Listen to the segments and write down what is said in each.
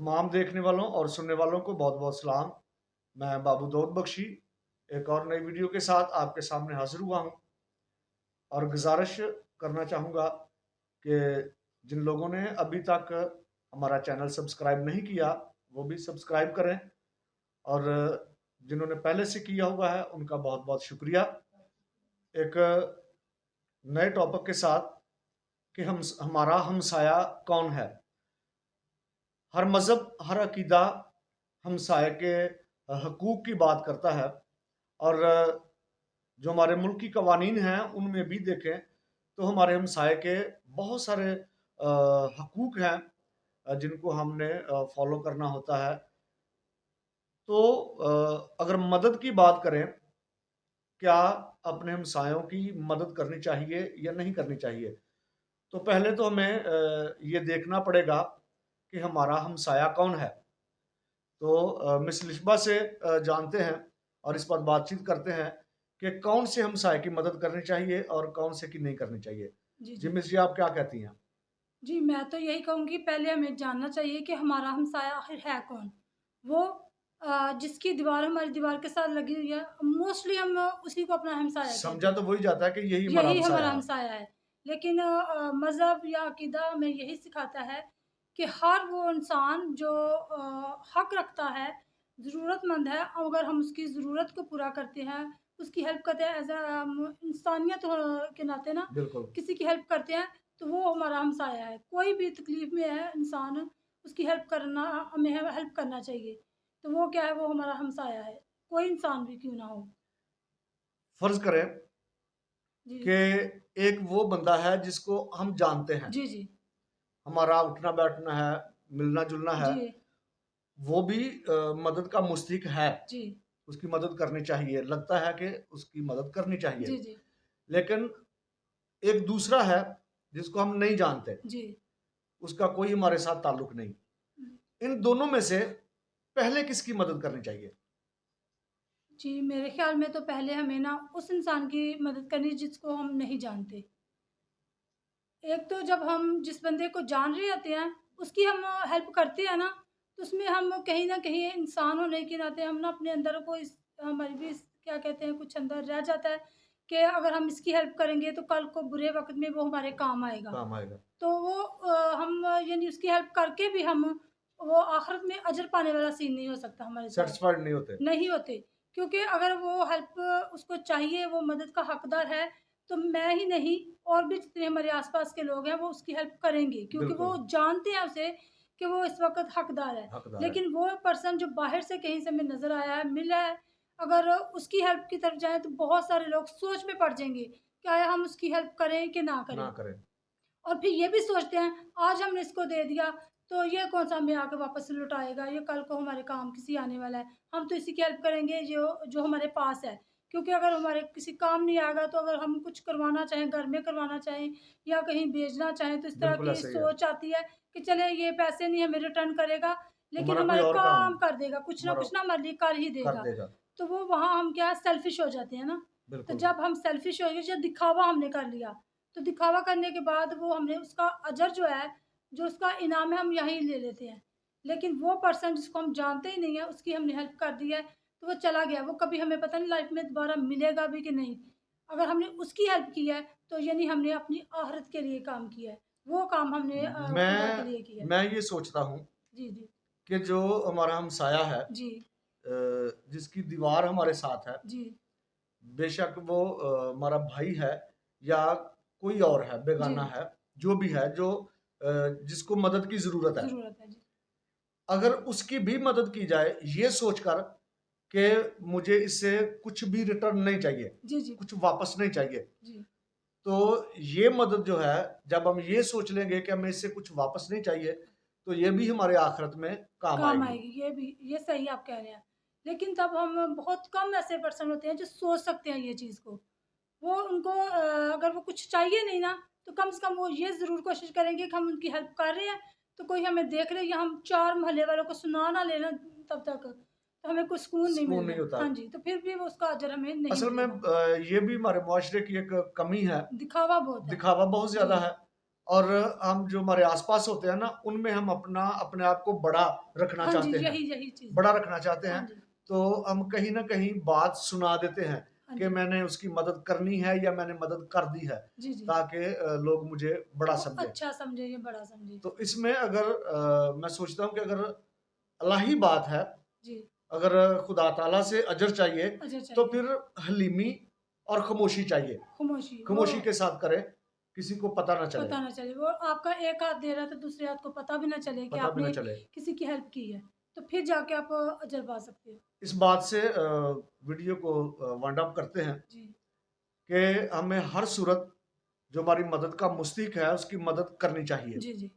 तमाम देखने वालों और सुनने वालों को बहुत बहुत सलाम। मैं बाबू दाऊद बख्शी एक और नई वीडियो के साथ आपके सामने हाजिर हुआ हूँ और गुजारिश करना चाहूँगा कि जिन लोगों ने अभी तक हमारा चैनल सब्सक्राइब नहीं किया वो भी सब्सक्राइब करें, और जिन्होंने पहले से किया हुआ है उनका बहुत बहुत शुक्रिया। एक नए टॉपिक के साथ कि हमारा हमसाया कौन है। हर मज़हब, हर अकीदा हमसाये के हकूक़ की बात करता है, और जो हमारे मुल्क की कवानीन हैं उनमें भी देखें तो हमारे हमसाये के बहुत सारे हकूक़ हैं जिनको हमने फॉलो करना होता है। तो अगर मदद की बात करें, क्या अपने हमसायों की मदद करनी चाहिए या नहीं करनी चाहिए? तो पहले तो हमें ये देखना पड़ेगा कि हमारा हमसाया कौन है। तो मिस लिशबा से जानते हैं और इस पर बातचीत करते हैं कि कौन से हमसाये की मदद करनी चाहिए और कौन से की नहीं करनी चाहिए। जी, जी जी। मिस जी, आप क्या कहती हैं? जी, मैं तो यही कहूँगी पहले हमें जानना चाहिए कि हमारा हमसाया आखिर है कौन? वो जिसकी दीवार हमारी दीवार के साथ लगी हुई है, मोस्टली हम उसी को अपना हमसाया कहते समझा हैं। तो वही जाता है कि यही हमारा यही हमसाया हमारा है। हमसाया है। लेकिन मज़हब या अकीदा हमें यही सिखाता है कि हर वो इंसान जो हक रखता है, ज़रूरतमंद है, अगर हम उसकी ज़रूरत को पूरा करते हैं, उसकी हेल्प करते हैं एज़ इंसानियत के नाते ना, बिल्कुल। किसी की हेल्प करते हैं, तो वो हमारा हमसाया है। कोई भी तकलीफ़ में है इंसान, उसकी हेल्प करना हमें हेल्प करना चाहिए। तो वो क्या है, वो हमारा हमसाया है, कोई इंसान भी क्यों ना हो। फ़र्ज़ करें जी। कि एक वो बंदा है जिसको हम जानते हैं, जी, जी। हमारा उठना-बैठना है, मिलना-जुलना है, जी। वो भी मदद का मुस्तहिक है, जी। उसकी मदद करनी चाहिए, लगता है कि उसकी मदद करनी चाहिए। जी, जी। लेकिन एक दूसरा है जिसको हम नहीं जानते, जी। उसका कोई हमारे साथ ताल्लुक नहीं। इन दोनों में से पहले किसकी मदद करनी चाहिए? जी, मेरे ख़्याल में तो पहले हमें ना उस इंसान की मदद करनी जिसको हम नहीं जानते। एक तो जब हम जिस बंदे को जान रहे होते हैं, उसकी हम हेल्प करते हैं ना, तो उसमें हम कहीं न कहीं इंसान होने के नाते हम ना अपने अंदर को इस हमारी भी क्या कहते हैं, कुछ अंदर रह जाता है कि अगर हम इसकी हेल्प करेंगे तो कल को बुरे वक़्त में वो हमारे काम आएगा। काम आएगा। तो वो हम यानी उसकी हेल्प करके भी हम वो आखिरत में अजर पाने वाला सीन नहीं हो सकता हमारे साथ। सैटिस्फाइड नहीं होते। नहीं होते, क्योंकि अगर वो हेल्प उसको चाहिए, वो मदद का हकदार है, तो मैं ही नहीं और भी जितने हमारे आस-पास के लोग हैं, वो उसकी हेल्प करेंगे क्योंकि वो बिल्कुल, जानते हैं उसे कि वो इस वक़्त हकदार है। हकदार है। लेकिन वो पर्सन जो बाहर से कहीं से हमें नज़र आया है, मिला है, अगर उसकी हेल्प की तरफ जाएँ, तो बहुत सारे लोग सोच में पड़ जाएँगे, क्या हम उसकी हेल्प करें कि ना ना करें? करें। और फिर ये भी सोचते हैं, आज हमने इसको दे दिया, तो ये कौन-सा हमें आके वापस लौटाएगा, ये कल को हमारे काम किसी आने वाला है। हम तो इसी की हेल्प करेंगे जो जो हमारे पास है। क्योंकि अगर हमारे किसी काम नहीं आएगा, तो अगर हम कुछ करवाना चाहें, घर में करवाना चाहें या कहीं भेजना चाहें, तो इस तरह बिल्कुल की ऐसा ही है। सोच आती है कि चले ये पैसे नहीं हमें रिटर्न करेगा, लेकिन हमारा कोई हमारे और काम काम कर देगा, कुछ ना हमारा कुछ ना हमारे लिए कर ही कर देगा। देगा। तो वो वहाँ हम क्या सेल्फिश हो जाते हैं ना। तो बिल्कुल, जब हम सेल्फिश हो गए, जो दिखावा हमने कर लिया, तो दिखावा करने के बाद वो हमने उसका अजर जो है, जो उसका इनाम है, हम यहीं ले लेते हैं। लेकिन वो पर्सन जिसको हम जानते ही नहीं है, उसकी हमने हेल्प कर दी है, तो वो चला गया। वो कभी हमें पता नहीं लाइफ़ में दोबारा मिलेगा भी कि नहीं। अगर हमने उसकी हेल्प की है, तो यानी हमने अपनी आखिरत के लिए काम किया है। वो काम हमने खुदा के मैं लिए किया है। मैं ये सोचता हूँ जी, जी। कि जो हमारा हमसाया है, जी, जिसकी दीवार हमारे साथ है, जी, बेशक वो हमारा भाई है या कोई और है, जी। बेगाना है, जो भी है, जो जिसको मदद की ज़रूरत है। ज़रूरत है। जी। अगर उसकी भी मदद की जाए, ये सोचकर कि मुझे इससे कुछ भी रिटर्न नहीं चाहिए, जी, जी, कुछ वापस नहीं चाहिए, जी। तो ये मदद जो है, जब हम ये सोच लेंगे कि हमें इससे कुछ वापस नहीं चाहिए, तो ये भी हमारे आखिरत में काम काम आएगी। आएगी, ये सही आप कह रहे हैं। लेकिन तब हम बहुत कम ऐसे पर्सन होते हैं जो सोच सकते हैं ये चीज़ को। वो उनको अगर वो कुछ चाहिए नहीं ना, तो कम से कम वो ये ज़रूर कोशिश करेंगे कि हम उनकी हेल्प कर रहे हैं, तो कोई हमें देख ले या हम 4 मोहल्ले वालों को सुना ना लें ना तब तक, तो हमें कोई सुकून नहीं सुकून नहीं मिलना। होता। हाँ जी, तो फिर भी वो उसका अजर हमें नहीं असल में मिलेगा। ये भी हमारे मुआशरे की एक कमी है, दिखावा बहुत है। दिखावा बहुत जी, ज़्यादा है। और हम जो हमारे आस-पास होते हैं ना, उनमें हम अपने आप को बड़ा रखना हाँ जी, चाहते हैं, यही चीज़। बड़ा रखना चाहते हाँ हैं, जी, तो हम कहीं न कहीं बात सुना देते हैं हाँ कि जी। मैंने उसकी मदद करनी है या मैंने मदद कर दी है, जी, जी। ताकि लोग मुझे बड़ा वो समझें। अच्छा समझे या बड़ा समझे। तो इसमें अगर मैं सोचता हूँ कि अगर अल्लाही बात है, जी, अगर खुदा ताला से अजर चाहिए, अजर तो चाहिए। फिर हलीमी और खामोशी चाहिए। खामोशी, वो खामोशी के साथ करें, किसी को पता ना चले, पता ना चले। वो आपका एक हाथ दे रहा है तो दूसरे हाथ को पता भी ना चले कि पता भी ना आपने चले। किसी की हेल्प की है। तो फिर जाके आप अजर पा सकते हो। इस बात से वीडियो को वाइंड अप करते हैं जी, कि हमें हर सूरत जो हमारी मदद का मुस्तहिक है, उसकी मदद करनी चाहिए। जी, जी।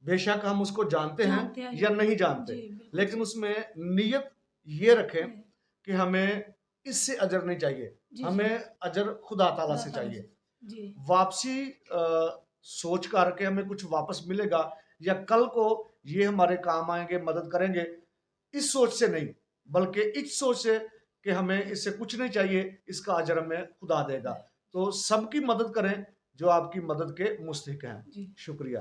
बेशक हम उसको जानते हैं जानते हैं या या नहीं जानते, जी, बिल्कुल लेकिन सही। उसमें नीयत ये रखें नहीं, कि हमें इससे अजर नहीं चाहिए, जी, जी। हमें अजर खुदा ताला खुदा से ताला से। चाहिए। जी, वापसी सोच कर के हमें कुछ वापस मिलेगा या कल को ये हमारे काम आएँगे, मदद करेंगे, इस सोच से नहीं, बल्कि इस सोच से कि हमें इससे कुछ नहीं चाहिए, इसका अजर हमें खुदा देगा। खुदा है। तो सबकी मदद करें जो आपकी मदद के मुस्तहिक हैं। जी। शुक्रिया।